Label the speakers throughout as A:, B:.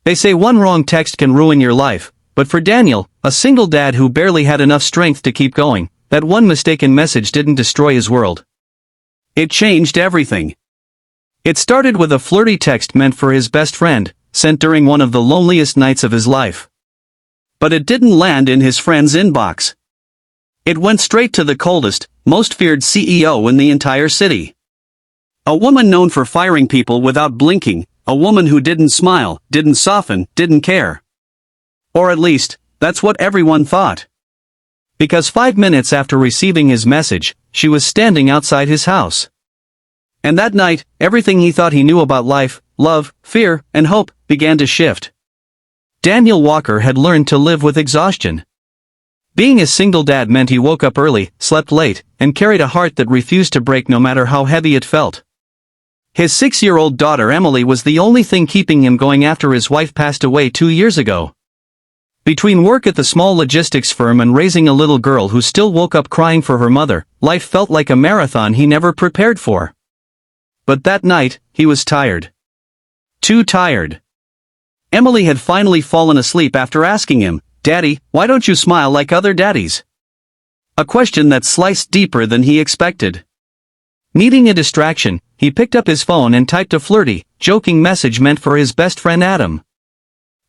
A: They say one wrong text can ruin your life, but for Daniel, a single dad who barely had enough strength to keep going, that one mistaken message didn't destroy his world. It changed everything. It started with a flirty text meant for his best friend, sent during one of the loneliest nights of his life. But it didn't land in his friend's inbox. It went straight to the coldest, most feared CEO in the entire city. A woman known for firing people without blinking, a woman who didn't smile, didn't soften, didn't care. Or at least, that's what everyone thought. Because 5 minutes after receiving his message, she was standing outside his house. And that night, everything he thought he knew about life, love, fear, and hope, began to shift. Daniel Walker had learned to live with exhaustion. Being a single dad meant he woke up early, slept late, and carried a heart that refused to break no matter how heavy it felt. His 6-year-old daughter Emily was the only thing keeping him going after his wife passed away 2 years ago. Between work at the small logistics firm and raising a little girl who still woke up crying for her mother, life felt like a marathon he never prepared for. But that night, he was tired. Too tired. Emily had finally fallen asleep after asking him, "Daddy, why don't you smile like other daddies?" A question that sliced deeper than he expected. Needing a distraction, he picked up his phone and typed a flirty, joking message meant for his best friend Adam.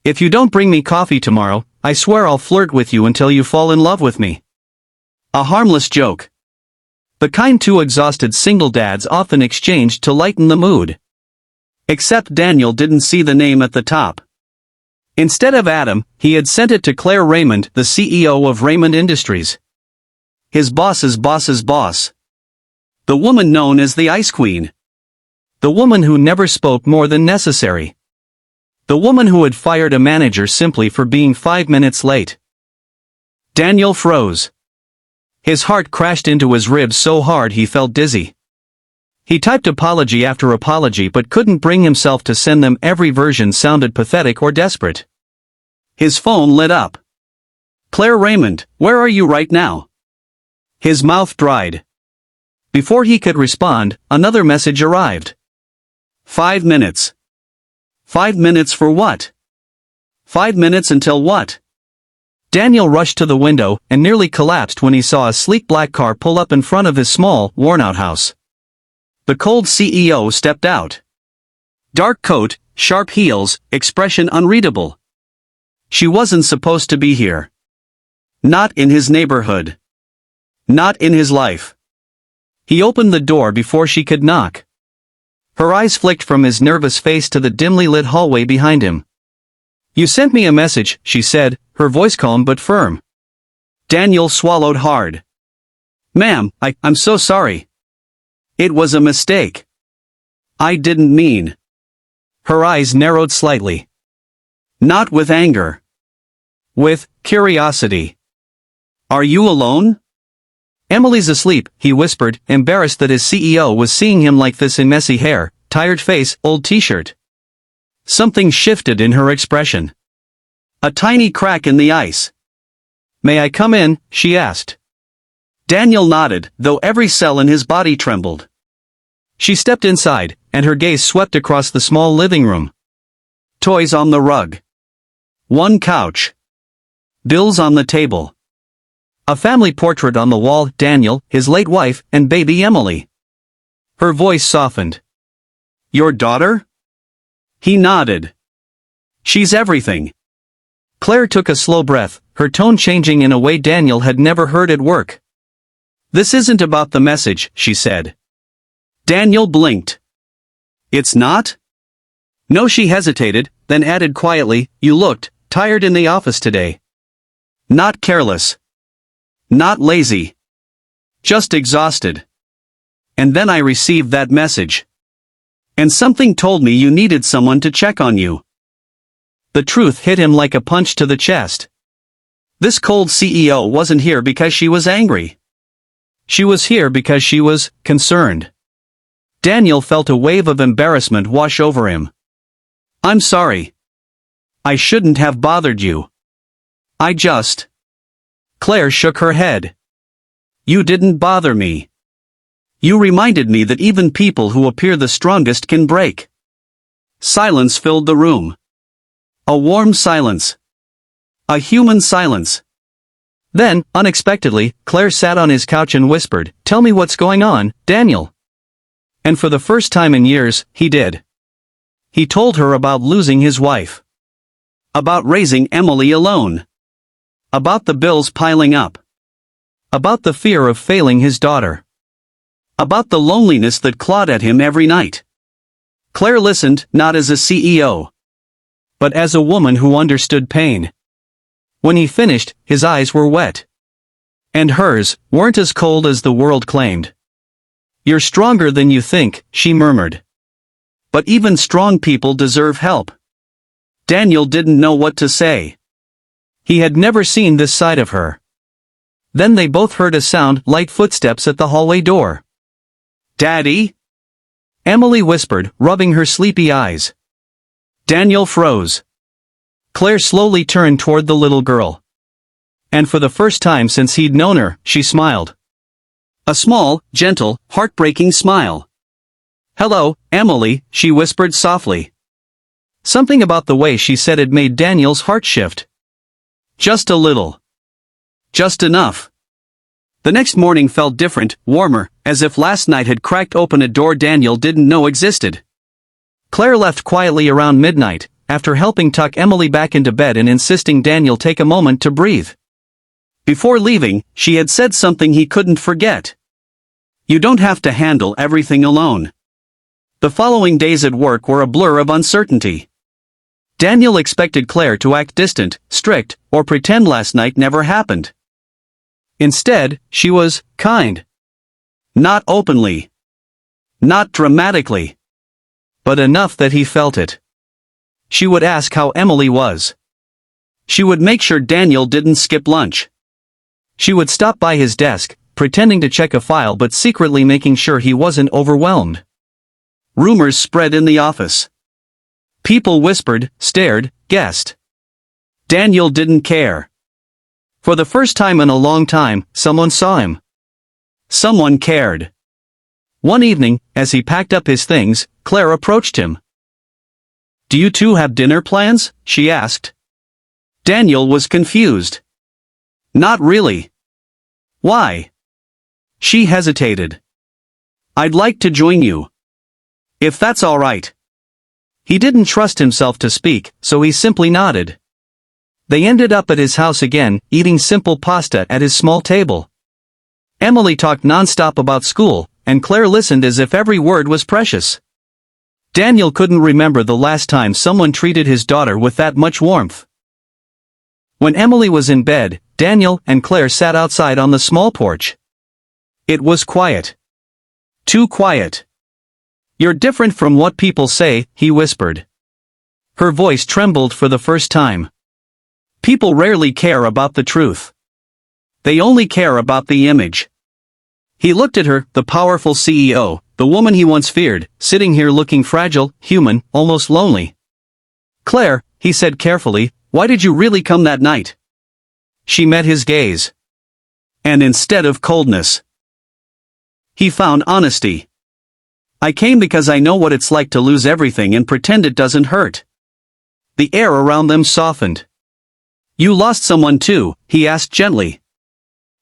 A: "If you don't bring me coffee tomorrow, I swear I'll flirt with you until you fall in love with me." A harmless joke. The kind two exhausted single dads often exchanged to lighten the mood. Except Daniel didn't see the name at the top. Instead of Adam, he had sent it to Claire Raymond, the CEO of Raymond Industries. His boss's boss's boss. The woman known as the Ice Queen. The woman who never spoke more than necessary. The woman who had fired a manager simply for being 5 minutes late. Daniel froze. His heart crashed into his ribs so hard he felt dizzy. He typed apology after apology but couldn't bring himself to send them. Every version sounded pathetic or desperate. His phone lit up. "Claire Raymond, where are you right now?" His mouth dried. Before he could respond, another message arrived. 5 minutes. 5 minutes for what? 5 minutes until what? Daniel rushed to the window and nearly collapsed when he saw a sleek black car pull up in front of his small, worn-out house. The cold CEO stepped out. Dark coat, sharp heels, expression unreadable. She wasn't supposed to be here. Not in his neighborhood. Not in his life. He opened the door before she could knock. Her eyes flicked from his nervous face to the dimly lit hallway behind him. "You sent me a message," she said, her voice calm but firm. Daniel swallowed hard. "Ma'am, I'm so sorry. It was a mistake. I didn't mean." Her eyes narrowed slightly. Not with anger. With curiosity. "Are you alone?" "Emily's asleep," he whispered, embarrassed that his CEO was seeing him like this in messy hair, tired face, old t-shirt. Something shifted in her expression. A tiny crack in the ice. "May I come in?" she asked. Daniel nodded, though every cell in his body trembled. She stepped inside, and her gaze swept across the small living room. Toys on the rug. One couch. Bills on the table. A family portrait on the wall, Daniel, his late wife, and baby Emily. Her voice softened. "Your daughter?" He nodded. "She's everything." Claire took a slow breath, her tone changing in a way Daniel had never heard at work. "This isn't about the message," she said. Daniel blinked. "It's not?" "No," she hesitated, then added quietly, "You looked tired in the office today." "Not careless. Not lazy. Just exhausted. And then I received that message. And something told me you needed someone to check on you." The truth hit him like a punch to the chest. This cold CEO wasn't here because she was angry. She was here because she was concerned. Daniel felt a wave of embarrassment wash over him. "I'm sorry. I shouldn't have bothered you. I just..." Claire shook her head. "You didn't bother me. You reminded me that even people who appear the strongest can break." Silence filled the room. A warm silence. A human silence. Then, unexpectedly, Claire sat on his couch and whispered, "Tell me what's going on, Daniel." And for the first time in years, he did. He told her about losing his wife. About raising Emily alone. About the bills piling up. About the fear of failing his daughter. About the loneliness that clawed at him every night. Claire listened, not as a CEO, but as a woman who understood pain. When he finished, his eyes were wet. And hers weren't as cold as the world claimed. "You're stronger than you think," she murmured. "But even strong people deserve help." Daniel didn't know what to say. He had never seen this side of her. Then they both heard a sound, light footsteps at the hallway door. "Daddy?" Emily whispered, rubbing her sleepy eyes. Daniel froze. Claire slowly turned toward the little girl. And for the first time since he'd known her, she smiled. A small, gentle, heartbreaking smile. "Hello, Emily," she whispered softly. Something about the way she said it made Daniel's heart shift. Just a little. Just enough. The next morning felt different, warmer, as if last night had cracked open a door Daniel didn't know existed. Claire left quietly around midnight, after helping tuck Emily back into bed and insisting Daniel take a moment to breathe. Before leaving, she had said something he couldn't forget. "You don't have to handle everything alone." The following days at work were a blur of uncertainty. Daniel expected Claire to act distant, strict, or pretend last night never happened. Instead, she was kind. Not openly. Not dramatically. But enough that he felt it. She would ask how Emily was. She would make sure Daniel didn't skip lunch. She would stop by his desk, pretending to check a file but secretly making sure he wasn't overwhelmed. Rumors spread in the office. People whispered, stared, guessed. Daniel didn't care. For the first time in a long time, someone saw him. Someone cared. One evening, as he packed up his things, Claire approached him. "Do you two have dinner plans?" she asked. Daniel was confused. "Not really." "Why?" She hesitated. "I'd like to join you. If that's all right." He didn't trust himself to speak, so he simply nodded. They ended up at his house again, eating simple pasta at his small table. Emily talked nonstop about school, and Claire listened as if every word was precious. Daniel couldn't remember the last time someone treated his daughter with that much warmth. When Emily was in bed, Daniel and Claire sat outside on the small porch. It was quiet. Too quiet. "You're different from what people say," he whispered. Her voice trembled for the first time. People rarely care about the truth. They only care about the image. He looked at her, the powerful CEO, the woman he once feared, sitting here looking fragile, human, almost lonely. "Claire," he said carefully, "why did you really come that night?" She met his gaze. And instead of coldness, he found honesty. "I came because I know what it's like to lose everything and pretend it doesn't hurt." The air around them softened. "You lost someone too?" he asked gently.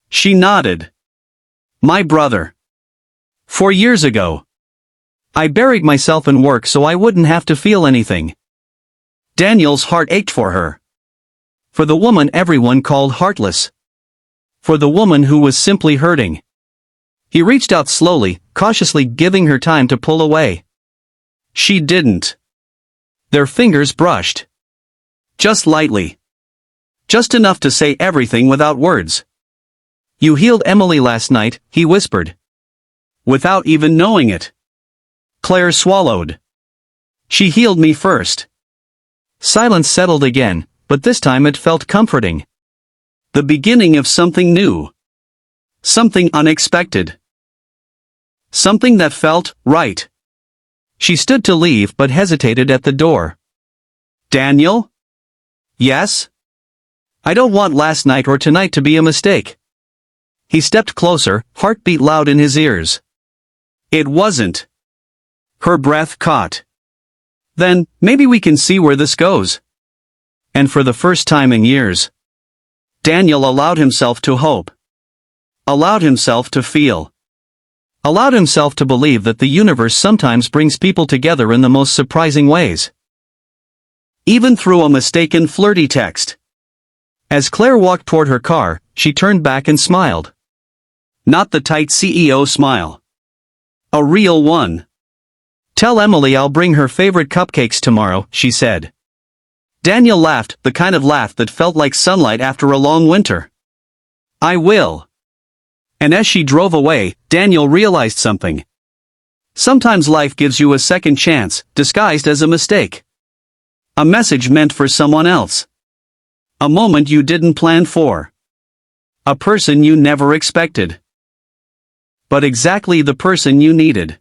A: She nodded. "My brother. 4 years ago. I buried myself in work so I wouldn't have to feel anything." Daniel's heart ached for her. For the woman everyone called heartless. For the woman who was simply hurting. He reached out slowly, cautiously giving her time to pull away. She didn't. Their fingers brushed. Just lightly. Just enough to say everything without words. "You healed Emily last night," he whispered. Without even knowing it. Claire swallowed. "She healed me first." Silence settled again, but this time it felt comforting. The beginning of something new. Something unexpected. Something that felt right. She stood to leave but hesitated at the door. "Daniel?" "Yes?" "I don't want last night or tonight to be a mistake." He stepped closer, heartbeat loud in his ears. "It wasn't." Her breath caught. "Then, maybe we can see where this goes." And for the first time in years, Daniel allowed himself to hope. Allowed himself to feel. Allowed himself to believe that the universe sometimes brings people together in the most surprising ways. Even through a mistaken flirty text. As Claire walked toward her car, she turned back and smiled. Not the tight CEO smile. A real one. "Tell Emily I'll bring her favorite cupcakes tomorrow," she said. Daniel laughed, the kind of laugh that felt like sunlight after a long winter. "I will." And as she drove away, Daniel realized something. Sometimes life gives you a second chance, disguised as a mistake. A message meant for someone else. A moment you didn't plan for. A person you never expected. But exactly the person you needed.